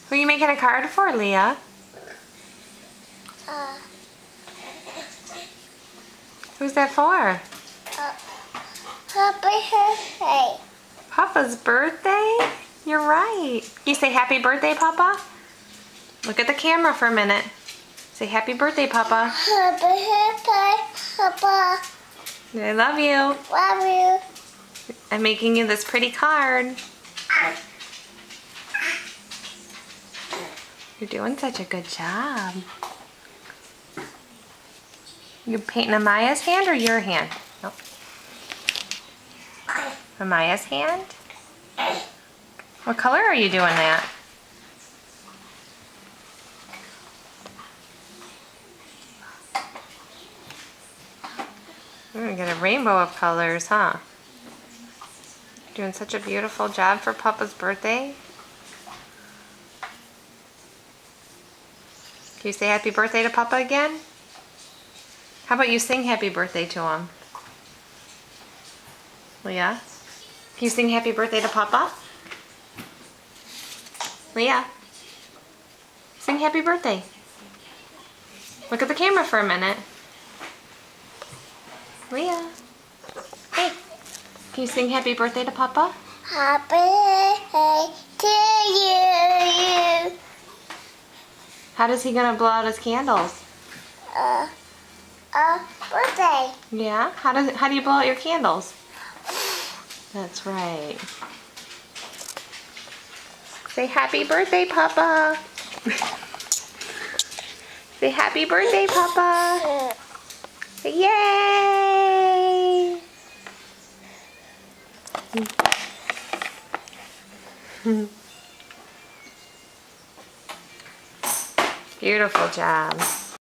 Who are you making a card for, Leah? Who's that for? Happy birthday. Papa's birthday? You're right. Can you say happy birthday, Papa? Look at the camera for a minute. Say happy birthday, Papa. Happy birthday, Papa. I love you. Love you. I'm making you this pretty card. You're doing such a good job. You painting Amaya's hand or your hand? Nope. Amaya's hand? What color are you doing that? We're gonna get a rainbow of colors, huh? Doing such a beautiful job for Papa's birthday. Can you say happy birthday to Papa again? How about you sing happy birthday to him? Leah? Can you sing happy birthday to Papa? Leah? Sing happy birthday. Look at the camera for a minute. Leah? Hey. Can you sing happy birthday to Papa? Happy birthday to you. How does he gonna blow out his candles? Birthday. Yeah? How do you blow out your candles? That's right. Say happy birthday, Papa. Say happy birthday, Papa. Say yay. Beautiful job.